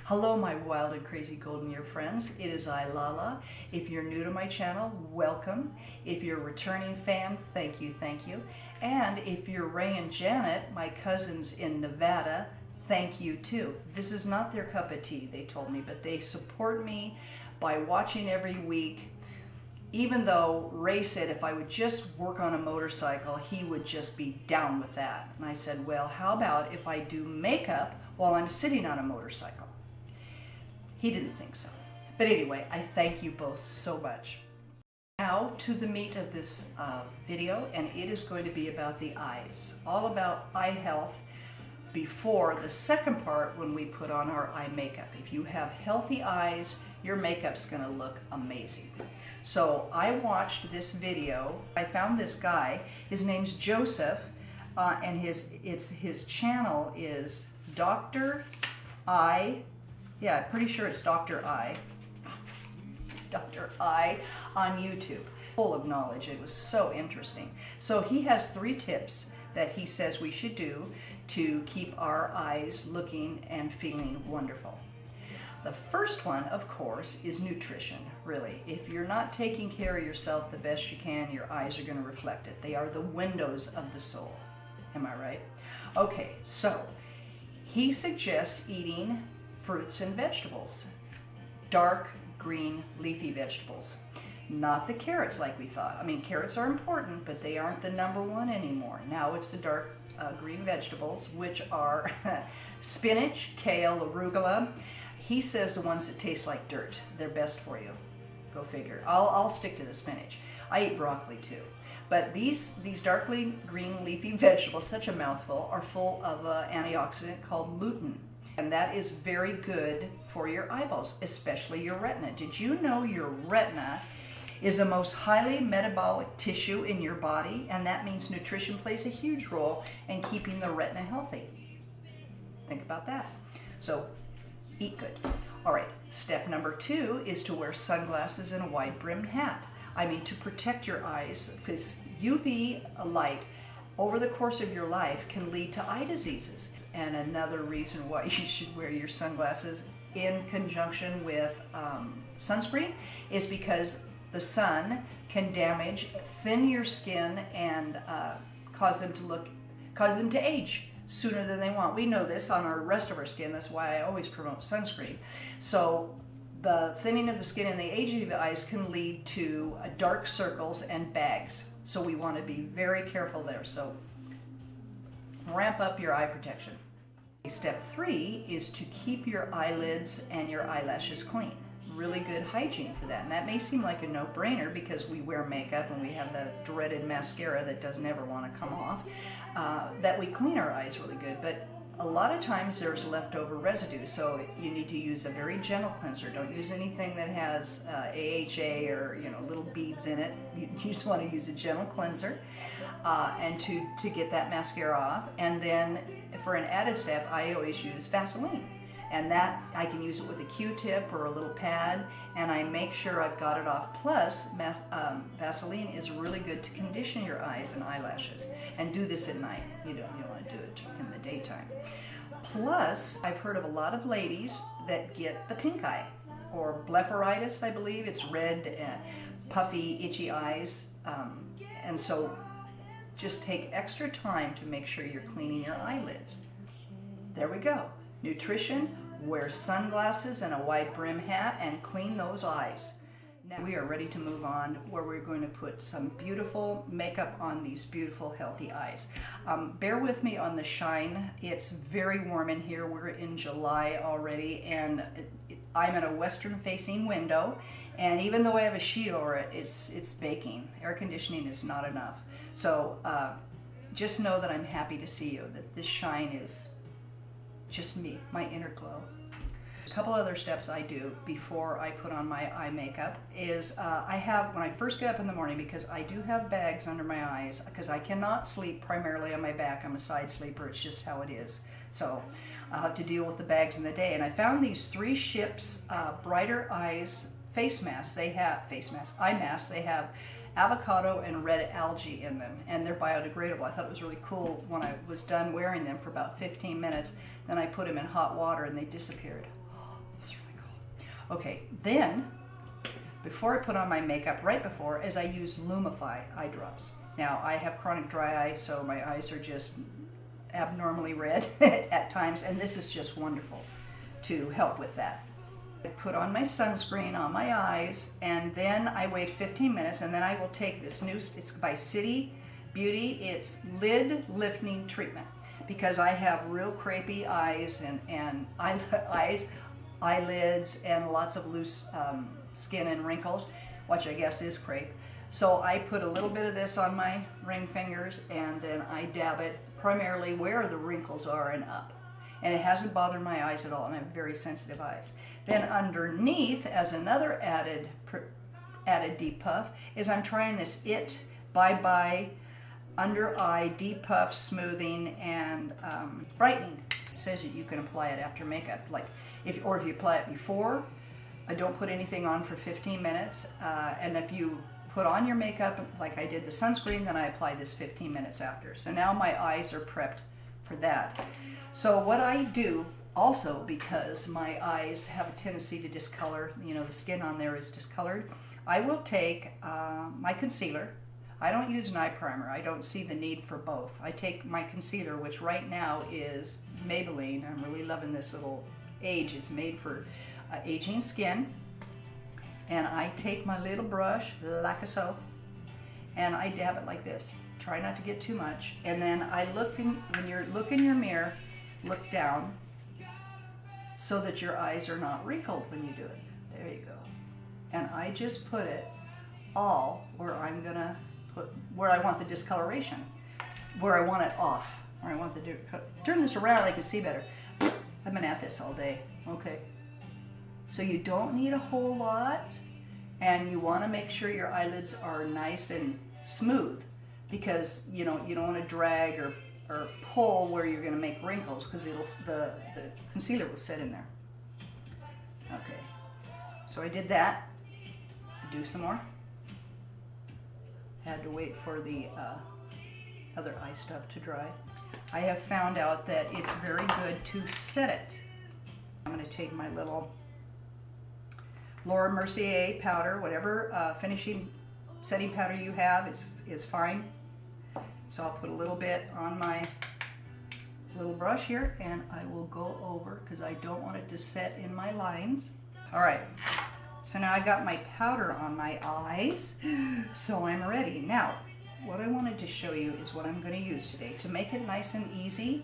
Hello my wild and crazy golden year friends, it is I, Lala. If you're new to my channel, welcome. If you're a returning fan, thank you. And if you're Ray and Janet, my cousins in Nevada, thank you too. This is not their cup of tea, they told me, but they support me by watching every week. Even though Ray said if I would just work on a motorcycle, he would just be down with that. And I said, well, how about if I do makeup while I'm sitting on a motorcycle? He didn't think so. But anyway, I thank you both so much. Now to the meat of this video, and it is going to be about the eyes. All about eye health before the second part when we put on our eye makeup. If you have healthy eyes, your makeup's gonna look amazing. So I watched this video. I found this guy, his name's Joseph, and his channel is Dr. I. Yeah, I'm pretty sure it's Dr. I. Dr. I on YouTube. Full of knowledge. It was so interesting. So he has 3 tips that he says we should do to keep our eyes looking and feeling wonderful. The first one, of course, is nutrition, really. If you're not taking care of yourself the best you can, your eyes are going to reflect it. They are the windows of the soul. Am I right? Okay, so he suggests eating fruits and vegetables, dark green leafy vegetables, not the carrots like we thought. I mean, carrots are important, but they aren't the #1 anymore. Now it's the dark green vegetables, which are spinach, kale, arugula. He says the ones that taste like dirt, they're best for you. Go figure. I'll stick to the spinach. I eat broccoli too. But these dark green leafy vegetables, such a mouthful, are full of an antioxidant called lutein. And that is very good for your eyeballs, especially your retina. Did you know your retina is the most highly metabolic tissue in your body? And that means nutrition plays a huge role in keeping the retina healthy. Think about that. So eat good. All right, step number 2 is to wear sunglasses and a wide-brimmed hat. I mean, to protect your eyes, because UV light over the course of your life can lead to eye diseases. And another reason why you should wear your sunglasses in conjunction with sunscreen is because the sun can damage, thin your skin, and cause them to age sooner than they want. We know this on our rest of our skin. That's why I always promote sunscreen. So the thinning of the skin and the aging of the eyes can lead to dark circles and bags. So we want to be very careful there. So ramp up your eye protection. Step 3 is to keep your eyelids and your eyelashes clean. Really good hygiene for that. And that may seem like a no-brainer because we wear makeup and we have the dreaded mascara that doesn't ever want to come off, that we clean our eyes really good. But a lot of times there's leftover residue, so you need to use a very gentle cleanser. Don't use anything that has AHA or little beads in it. You just want to use a gentle cleanser and to get that mascara off. And then for an added step, I always use Vaseline. And that, I can use it with a Q-tip or a little pad, and I make sure I've got it off. Plus, Vaseline is really good to condition your eyes and eyelashes. And do this at night. You don't want to do it in the daytime. Plus, I've heard of a lot of ladies that get the pink eye, or blepharitis, I believe. It's red, puffy, itchy eyes. And so just take extra time to make sure you're cleaning your eyelids. There we go. Nutrition, wear sunglasses and a wide brim hat, and clean those eyes. Now we are ready to move on, where we're going to put some beautiful makeup on these beautiful healthy eyes. Bear with me on the shine. It's very warm in here. We're in July already, and I'm at a western facing window, and even though I have a sheet over it, it's baking. Air conditioning is not enough. So just know that I'm happy to see you, that this shine is just me, my inner glow. A couple other steps I do before I put on my eye makeup is when I first get up in the morning, because I do have bags under my eyes, because I cannot sleep primarily on my back. I'm a side sleeper, it's just how it is. So I'll have to deal with the bags in the day. And I found these 3 Ships Brighter Eyes face masks. They have eye masks. They have avocado and red algae in them, and they're biodegradable. I thought it was really cool when I was done wearing them for about 15 minutes. Then I put them in hot water and they disappeared. Okay, then before I put on my makeup, right before, is I use Lumify eye drops. Now, I have chronic dry eye, so my eyes are just abnormally red at times, and this is just wonderful to help with that. I put on my sunscreen on my eyes, and then I wait 15 minutes, and then I will take this new, it's by City Beauty, it's lid lifting treatment, because I have real crepey eyes and eyelids, and lots of loose skin and wrinkles, which I guess is crepe. So I put a little bit of this on my ring fingers, and then I dab it primarily where the wrinkles are and up. And it hasn't bothered my eyes at all, and I have very sensitive eyes. Then underneath, as another added deep puff, is I'm trying this Bye Bye Under Eye Deep Puff Smoothing and Brightening. It says that you can apply it after makeup, like if you apply it before. I don't put anything on for 15 minutes, and if you put on your makeup like I did the sunscreen, then I apply this 15 minutes after. So now my eyes are prepped for that. So what I do also, because my eyes have a tendency to discolor, you know, the skin on there is discolored, I will take my concealer. I don't use an eye primer. I don't see the need for both. I take my concealer, which right now is Maybelline. I'm really loving this little age. It's made for aging skin. And I take my little brush, like so, and I dab it like this. Try not to get too much. And then I when you look in your mirror, look down so that your eyes are not wrinkled when you do it. There you go. And I just put it all where I'm gonna put, where I want the discoloration, where I want it off, where I want the, turn this around, I can see better. I've been at this all day, okay. So you don't need a whole lot, and you want to make sure your eyelids are nice and smooth, because you don't want to drag or pull where you're going to make wrinkles, because the concealer will sit in there. Okay, so I did that. Do some more. Had to wait for the other eye stuff to dry. I have found out that it's very good to set it. I'm going to take my little Laura Mercier powder, whatever finishing setting powder you have is fine. So I'll put a little bit on my little brush here, and I will go over, because I don't want it to set in my lines. All right, so now I got my powder on my eyes, so I'm ready. Now, what I wanted to show you is what I'm going to use today. To make it nice and easy,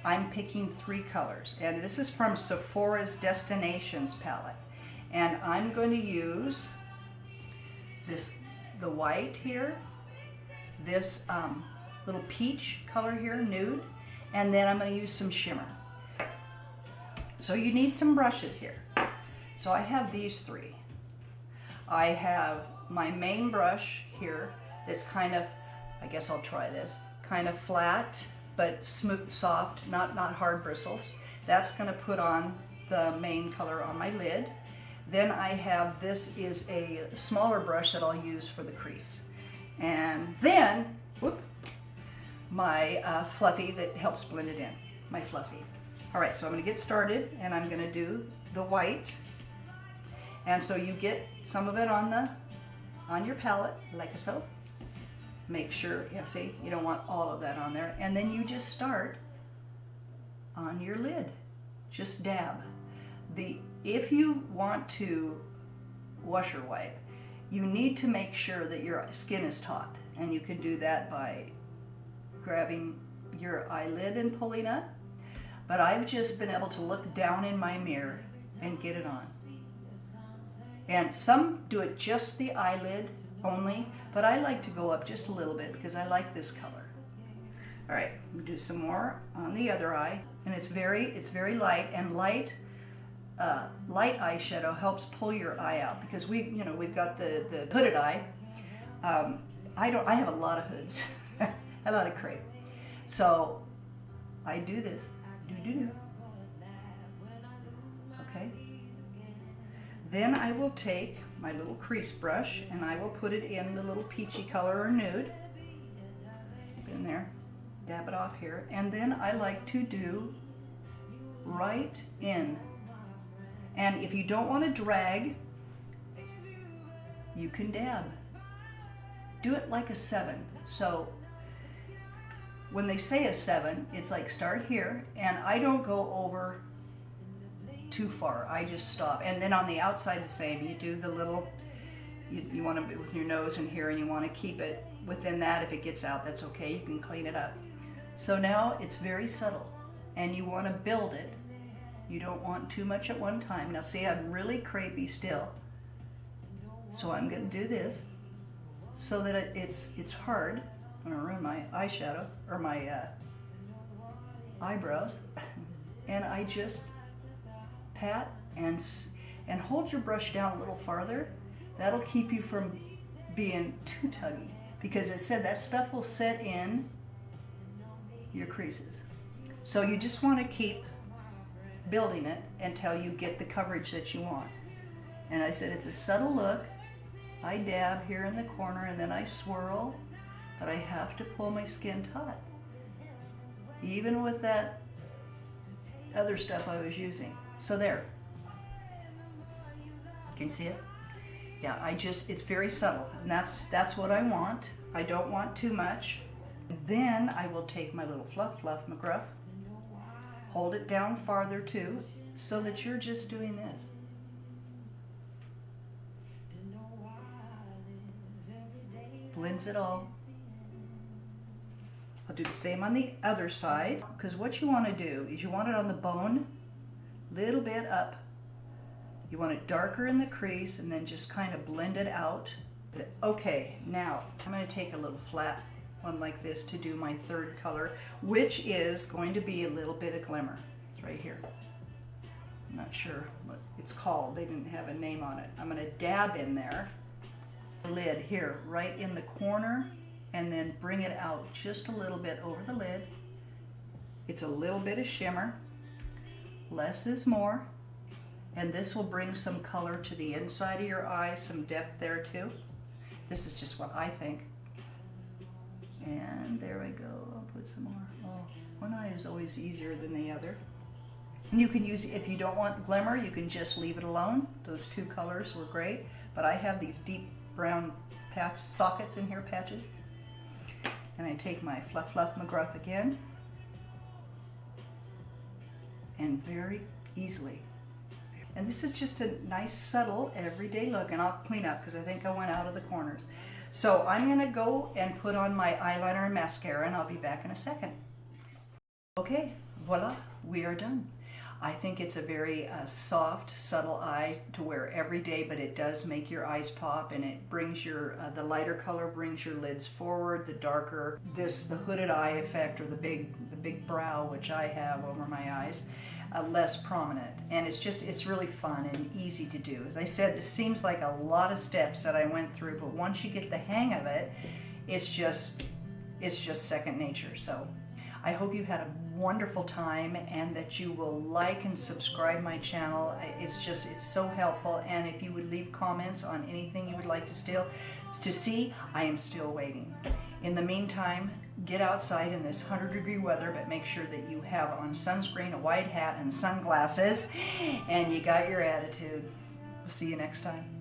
I'm picking 3 colors, and this is from Sephora's Destinations palette. And I'm going to use the white here, this little peach color here, nude, and then I'm going to use some shimmer. So you need some brushes here. So I have these 3. I have my main brush here that's kind of, I guess I'll try this, kind of flat but smooth, soft, not hard bristles. That's going to put on the main color on my lid. Then I have, this is a smaller brush that I'll use for the crease. And then, whoop, my fluffy that helps blend it in, my fluffy. All right, so I'm gonna get started, and I'm gonna do the white. And so you get some of it on your palette, like so. Make sure, yeah, see, you don't want all of that on there. And then you just start on your lid, just dab. If you want to washer wipe, you need to make sure that your skin is taut, and you can do that by grabbing your eyelid and pulling up. But I've just been able to look down in my mirror and get it on. And some do it just the eyelid only, but I like to go up just a little bit because I like this color. All right, we'll do some more on the other eye, and it's very light, and light eyeshadow helps pull your eye out, because we've got the hooded eye. I have a lot of hoods, a lot of crepe. So I do this, okay. Then I will take my little crease brush, and I will put it in the little peachy color or nude. In there, dab it off here, and then I like to do right in And if you don't want to drag, you can dab. Do it like a 7. So when they say a 7, it's like start here, and I don't go over too far. I just stop. And then on the outside the same. You do the little, you want to be with your nose in here, and you want to keep it within that. If it gets out, that's okay. You can clean it up. So now it's very subtle, and you want to build it. You don't want too much at one time. Now see, I'm really crepey still. So I'm going to do this so that it's hard. I'm going to ruin my eyeshadow, or my eyebrows. And I just pat and hold your brush down a little farther. That'll keep you from being too tuggy, because it said that stuff will set in your creases. So you just want to keep building it until you get the coverage that you want. And I said it's a subtle look. I dab here in the corner and then I swirl, but I have to pull my skin taut. Even with that other stuff I was using. So there. Can you see it? Yeah, it's very subtle, and that's what I want. I don't want too much. Then I will take my little fluff McGruff, hold it down farther too, so that you're just doing this. Blends it all. I'll do the same on the other side, because what you want to do is you want it on the bone, little bit up. You want it darker in the crease, and then just kind of blend it out. Okay, now I'm going to take a little flat one like this to do my third color, which is going to be a little bit of glimmer. It's right here. I'm not sure what it's called. They didn't have a name on it. I'm going to dab in there. Lid here, right in the corner, and then bring it out just a little bit over the lid. It's a little bit of shimmer. Less is more. And this will bring some color to the inside of your eye, some depth there too. This is just what I think. And there we go. I'll put some more. Oh, one eye is always easier than the other. And you can use, if you don't want glimmer, you can just leave it alone. Those two colors were great. But I have these deep brown patch sockets in here, patches. And I take my fluff McGruff again. And very easily. And this is just a nice, subtle, everyday look. And I'll clean up because I think I went out of the corners. So I'm going to go and put on my eyeliner and mascara, and I'll be back in a second. Okay, voila, we are done. I think it's a very soft, subtle eye to wear every day, but it does make your eyes pop, and it brings your, the lighter color brings your lids forward, the darker, the hooded eye effect, or the big brow, which I have over my eyes, less prominent. And it's really fun and easy to do. As I said, it seems like a lot of steps that I went through, but once you get the hang of it, it's just second nature. So I hope you had a wonderful time, and that you will like and subscribe my channel. It's so helpful. And if you would leave comments on anything you would like to see, I am still waiting. In the meantime, get outside in this 100-degree weather, but make sure that you have on sunscreen, a white hat, and sunglasses, and you got your attitude. We'll see you next time.